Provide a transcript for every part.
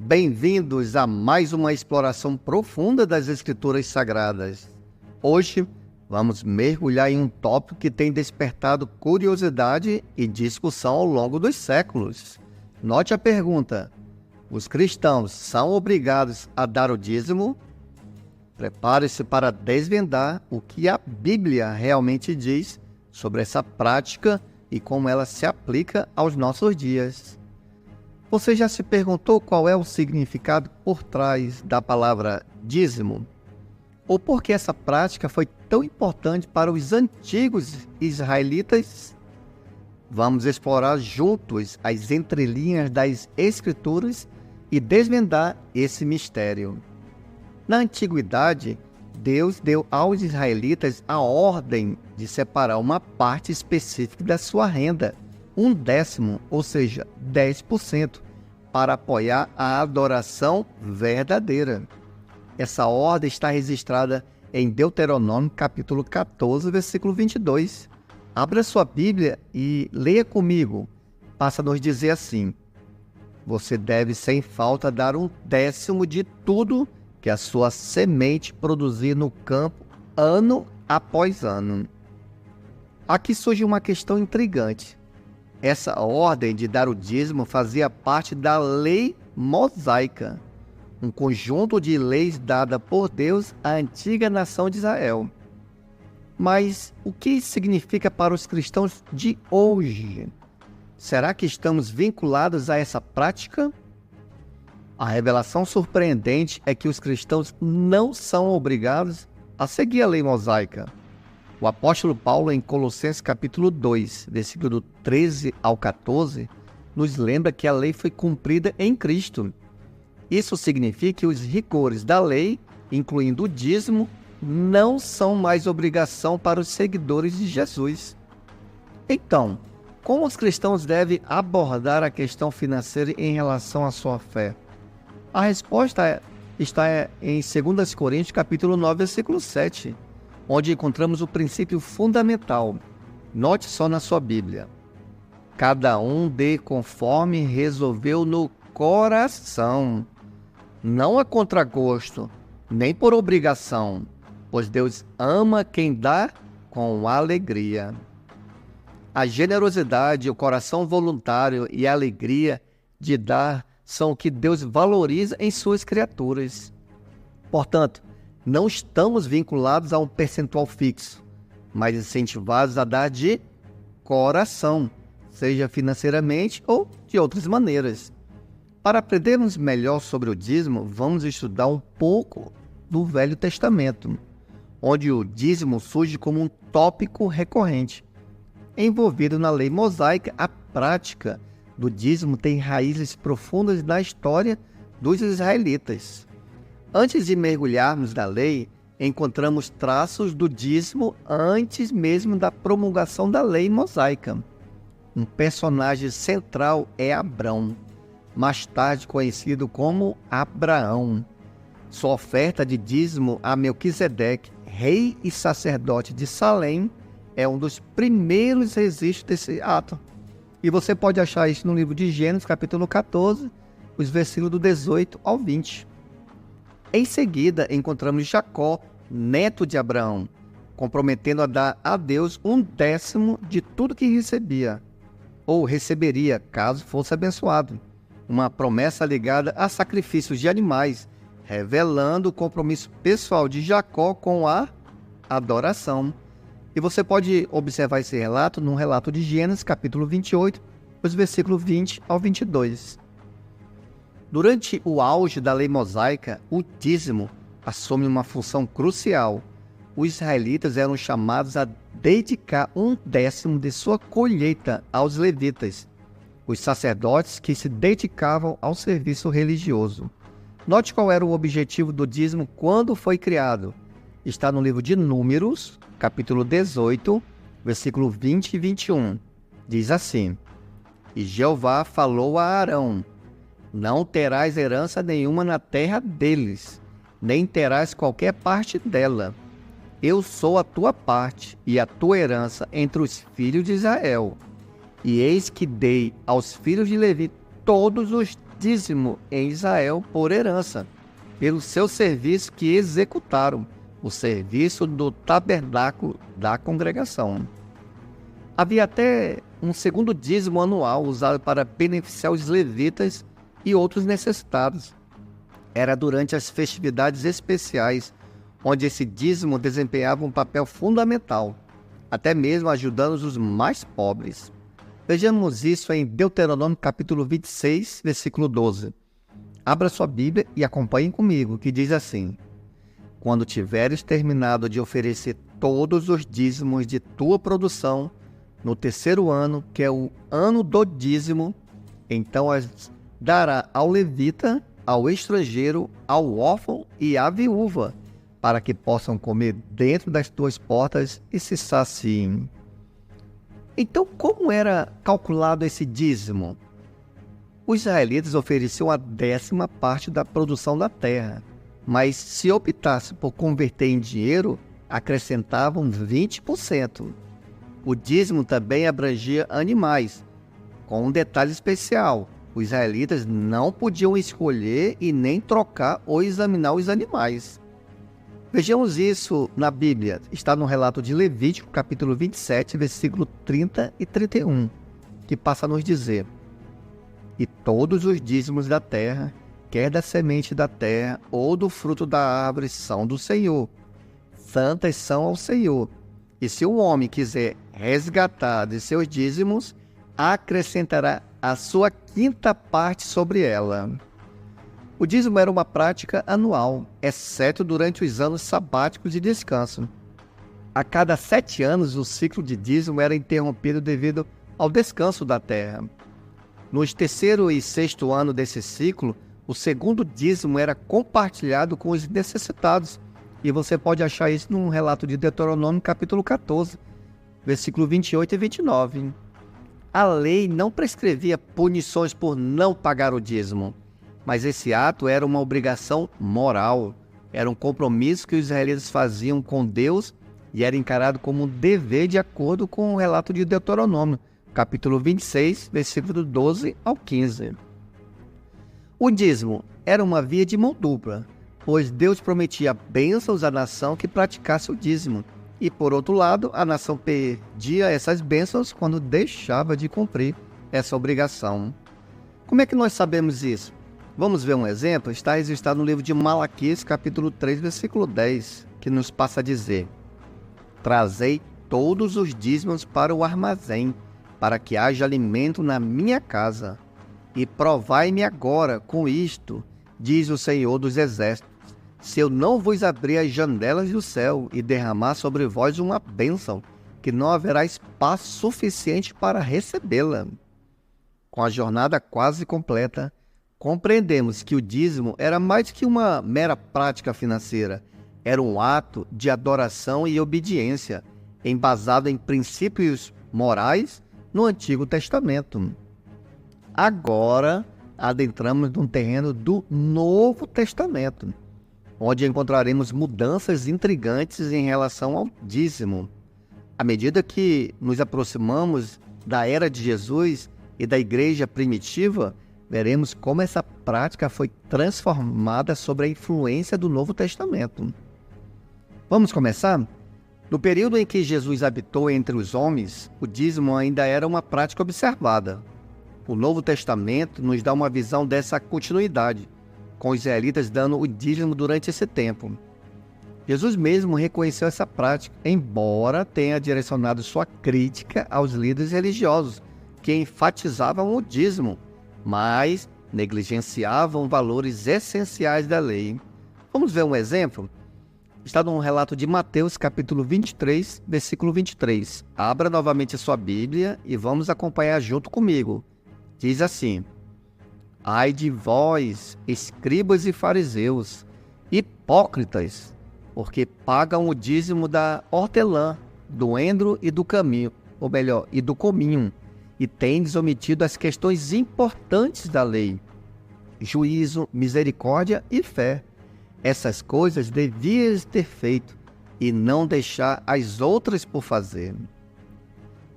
Bem-vindos a mais uma exploração profunda das Escrituras Sagradas. Hoje, vamos mergulhar em um tópico que tem despertado curiosidade e discussão ao longo dos séculos. Note a pergunta: os cristãos são obrigados a dar o dízimo? Prepare-se para desvendar o que a Bíblia realmente diz sobre essa prática e como ela se aplica aos nossos dias. Você já se perguntou qual é o significado por trás da palavra dízimo? Ou por que essa prática foi tão importante para os antigos israelitas? Vamos explorar juntos as entrelinhas das Escrituras e desvendar esse mistério. Na antiguidade, Deus deu aos israelitas a ordem de separar uma parte específica da sua renda, 1/10, ou seja, 10%, para apoiar a adoração verdadeira. Essa ordem está registrada em Deuteronômio, capítulo 14, versículo 22. Abra sua Bíblia e leia comigo. Passa a nos dizer assim: você deve sem falta dar 1/10 de tudo que a sua semente produzir no campo, ano após ano. Aqui surge uma questão intrigante. Essa ordem de dar o dízimo fazia parte da lei mosaica, um conjunto de leis dada por Deus à antiga nação de Israel. Mas o que isso significa para os cristãos de hoje? Será que estamos vinculados a essa prática? A revelação surpreendente é que os cristãos não são obrigados a seguir a lei mosaica. O apóstolo Paulo, em Colossenses capítulo 2, versículo 13 ao 14, nos lembra que a lei foi cumprida em Cristo. Isso significa que os rigores da lei, incluindo o dízimo, não são mais obrigação para os seguidores de Jesus. Então, como os cristãos devem abordar a questão financeira em relação à sua fé? A resposta está em 2 Coríntios capítulo 9, versículo 7. Onde encontramos o princípio fundamental. Note só na sua Bíblia: cada um dê conforme resolveu no coração, não a contragosto, nem por obrigação, pois Deus ama quem dá com alegria. A generosidade, o coração voluntário e a alegria de dar são o que Deus valoriza em suas criaturas. Portanto, não estamos vinculados a um percentual fixo, mas incentivados a dar de coração, seja financeiramente ou de outras maneiras. Para aprendermos melhor sobre o dízimo, vamos estudar um pouco do Velho Testamento, onde o dízimo surge como um tópico recorrente. Envolvido na lei mosaica, a prática do dízimo tem raízes profundas na história dos israelitas. Antes de mergulharmos na lei, encontramos traços do dízimo antes mesmo da promulgação da lei mosaica. Um personagem central é Abrão, mais tarde conhecido como Abraão. Sua oferta de dízimo a Melquisedeque, rei e sacerdote de Salém, é um dos primeiros registros desse ato. E você pode achar isso no livro de Gênesis, capítulo 14, os versículos do 18 ao 20. Em seguida, encontramos Jacó, neto de Abraão, comprometendo a dar a Deus 1/10 de tudo que recebia, ou receberia, caso fosse abençoado. Uma promessa ligada a sacrifícios de animais, revelando o compromisso pessoal de Jacó com a adoração. E você pode observar esse relato no relato de Gênesis, capítulo 28, os versículos 20 ao 22. Durante o auge da lei mosaica, o dízimo assume uma função crucial. Os israelitas eram chamados a dedicar 1/10 de sua colheita aos levitas, os sacerdotes que se dedicavam ao serviço religioso. Note qual era o objetivo do dízimo quando foi criado. Está no livro de Números, capítulo 18, versículo 20 e 21. Diz assim: E Jeová falou a Arão: não terás herança nenhuma na terra deles, nem terás qualquer parte dela. Eu sou a tua parte e a tua herança entre os filhos de Israel. E eis que dei aos filhos de Levi todos os dízimo em Israel por herança, pelo seu serviço que executaram, o serviço do tabernáculo da congregação. Havia até um segundo dízimo anual usado para beneficiar os levitas e outros necessitados. Era durante as festividades especiais, onde esse dízimo desempenhava um papel fundamental, até mesmo ajudando os mais pobres. Vejamos isso em Deuteronômio capítulo 26, versículo 12. Abra sua Bíblia e acompanhem comigo, que diz assim: Quando tiveres terminado de oferecer todos os dízimos de tua produção, no terceiro ano, que é o ano do dízimo, então as dará ao levita, ao estrangeiro, ao órfão e à viúva, para que possam comer dentro das tuas portas e se saciem. Então, como era calculado esse dízimo? Os israelitas ofereciam a 10ª parte da produção da terra, mas se optasse por converter em dinheiro, acrescentavam 20%. O dízimo também abrangia animais, com um detalhe especial: os israelitas não podiam escolher e nem trocar ou examinar os animais. Vejamos isso na Bíblia. Está no relato de Levítico, capítulo 27, versículo 30 e 31, que passa a nos dizer: E todos os dízimos da terra, quer da semente da terra ou do fruto da árvore, são do Senhor. Santas são ao Senhor. E se o homem quiser resgatar de seus dízimos, acrescentará a sua 5ª parte sobre ela. O dízimo era uma prática anual, exceto durante os anos sabáticos de descanso. A cada 7 anos, o ciclo de dízimo era interrompido devido ao descanso da terra. Nos terceiro e sexto ano desse ciclo, o segundo dízimo era compartilhado com os necessitados, e você pode achar isso num relato de Deuteronômio capítulo 14, versículo 28 e 29. A lei não prescrevia punições por não pagar o dízimo, mas esse ato era uma obrigação moral, era um compromisso que os israelitas faziam com Deus e era encarado como um dever de acordo com o relato de Deuteronômio, capítulo 26, versículo 12 ao 15. O dízimo era uma via de mão dupla, pois Deus prometia bênçãos à nação que praticasse o dízimo, e por outro lado, a nação perdia essas bênçãos quando deixava de cumprir essa obrigação. Como é que nós sabemos isso? Vamos ver um exemplo? Está registrado no livro de Malaquias, capítulo 3, versículo 10, que nos passa a dizer: Trazei todos os dízimos para o armazém, para que haja alimento na minha casa. E provai-me agora com isto, diz o Senhor dos Exércitos, se eu não vos abrir as janelas do céu e derramar sobre vós uma bênção, que não haverá espaço suficiente para recebê-la. Com a jornada quase completa, compreendemos que o dízimo era mais que uma mera prática financeira. Era um ato de adoração e obediência, embasado em princípios morais no Antigo Testamento. Agora, adentramos num terreno do Novo Testamento, onde encontraremos mudanças intrigantes em relação ao dízimo. À medida que nos aproximamos da era de Jesus e da igreja primitiva, veremos como essa prática foi transformada sob a influência do Novo Testamento. Vamos começar? No período em que Jesus habitou entre os homens, o dízimo ainda era uma prática observada. O Novo Testamento nos dá uma visão dessa continuidade, com os israelitas dando o dízimo durante esse tempo. Jesus mesmo reconheceu essa prática, embora tenha direcionado sua crítica aos líderes religiosos, que enfatizavam o dízimo, mas negligenciavam valores essenciais da lei. Vamos ver um exemplo? Está no relato de Mateus, capítulo 23, versículo 23. Abra novamente a sua Bíblia e vamos acompanhar junto comigo. Diz assim: Ai de vós, escribas e fariseus, hipócritas, porque pagam o dízimo da hortelã, do endro e do caminho, ou melhor, e do cominho, e tendes omitido as questões importantes da lei: juízo, misericórdia e fé. Essas coisas devias ter feito, e não deixar as outras por fazer.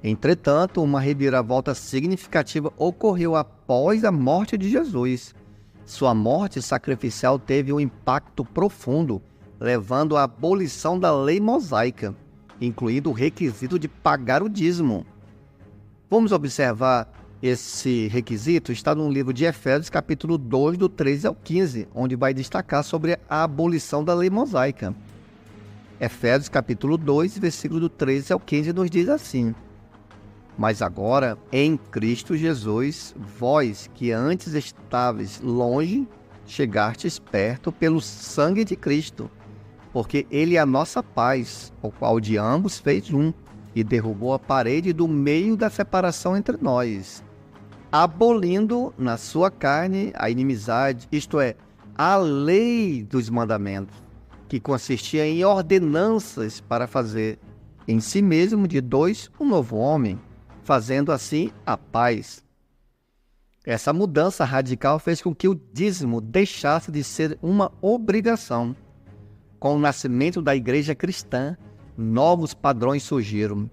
Entretanto, uma reviravolta significativa ocorreu após a morte de Jesus. Sua morte sacrificial teve um impacto profundo, levando à abolição da lei mosaica, incluindo o requisito de pagar o dízimo. Vamos observar esse requisito? Está no livro de Efésios, capítulo 2, do 13 ao 15, onde vai destacar sobre a abolição da lei mosaica. Efésios, capítulo 2, versículo do 13 ao 15, nos diz assim: Mas agora, em Cristo Jesus, vós que antes estáveis longe, chegastes perto pelo sangue de Cristo, porque Ele é a nossa paz, o qual de ambos fez um, e derrubou a parede do meio da separação entre nós, abolindo na sua carne a inimizade, isto é, a lei dos mandamentos, que consistia em ordenanças para fazer em si mesmo de dois um novo homem, fazendo assim a paz. Essa mudança radical fez com que o dízimo deixasse de ser uma obrigação. Com o nascimento da igreja cristã, novos padrões surgiram.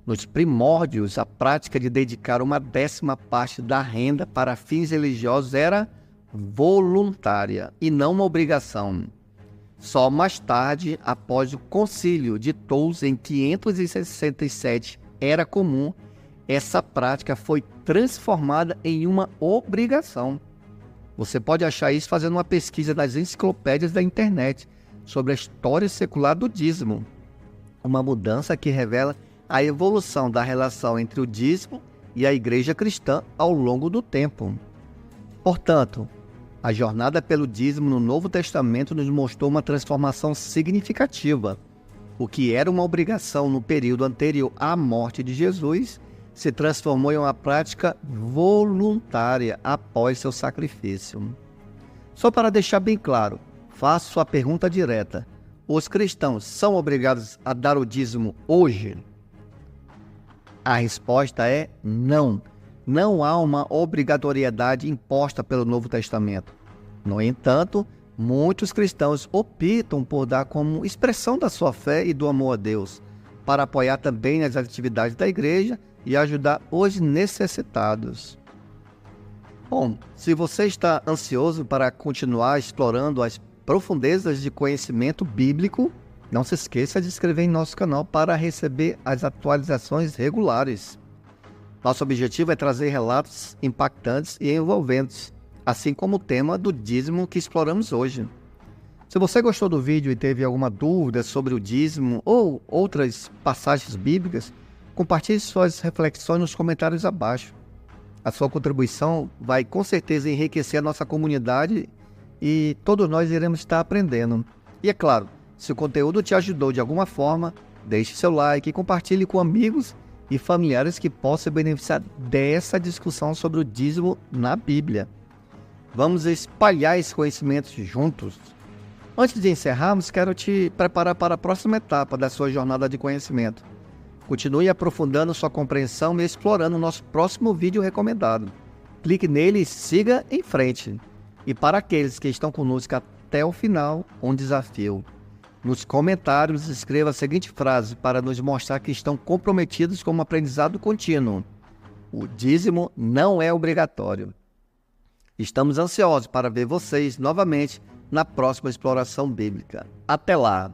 Nos primórdios, a prática de dedicar uma 10ª parte da renda para fins religiosos era voluntária e não uma obrigação. Só mais tarde, após o Concílio de Tours em 567, era comum, essa prática foi transformada em uma obrigação. Você pode achar isso fazendo uma pesquisa nas enciclopédias da internet sobre a história secular do dízimo. Uma mudança que revela a evolução da relação entre o dízimo e a igreja cristã ao longo do tempo. Portanto, a jornada pelo dízimo no Novo Testamento nos mostrou uma transformação significativa. O que era uma obrigação no período anterior à morte de Jesus se transformou em uma prática voluntária após seu sacrifício. Só para deixar bem claro, faço a pergunta direta: os cristãos são obrigados a dar o dízimo hoje? A resposta é não. Não há uma obrigatoriedade imposta pelo Novo Testamento. No entanto, muitos cristãos optam por dar como expressão da sua fé e do amor a Deus, para apoiar também as atividades da igreja e ajudar os necessitados. Bom, se você está ansioso para continuar explorando as profundezas de conhecimento bíblico, não se esqueça de se inscrever em nosso canal para receber as atualizações regulares. Nosso objetivo é trazer relatos impactantes e envolventes, assim como o tema do dízimo que exploramos hoje. Se você gostou do vídeo e teve alguma dúvida sobre o dízimo ou outras passagens bíblicas, compartilhe suas reflexões nos comentários abaixo. A sua contribuição vai com certeza enriquecer a nossa comunidade e todos nós iremos estar aprendendo. E é claro, se o conteúdo te ajudou de alguma forma, deixe seu like e compartilhe com amigos e familiares que possam beneficiar dessa discussão sobre o dízimo na Bíblia. Vamos espalhar esse conhecimento juntos. Antes de encerrarmos, quero te preparar para a próxima etapa da sua jornada de conhecimento. Continue aprofundando sua compreensão e explorando o nosso próximo vídeo recomendado. Clique nele e siga em frente. E para aqueles que estão conosco até o final, um desafio. Nos comentários, escreva a seguinte frase para nos mostrar que estão comprometidos com um aprendizado contínuo: o dízimo não é obrigatório. Estamos ansiosos para ver vocês novamente na próxima exploração bíblica. Até lá!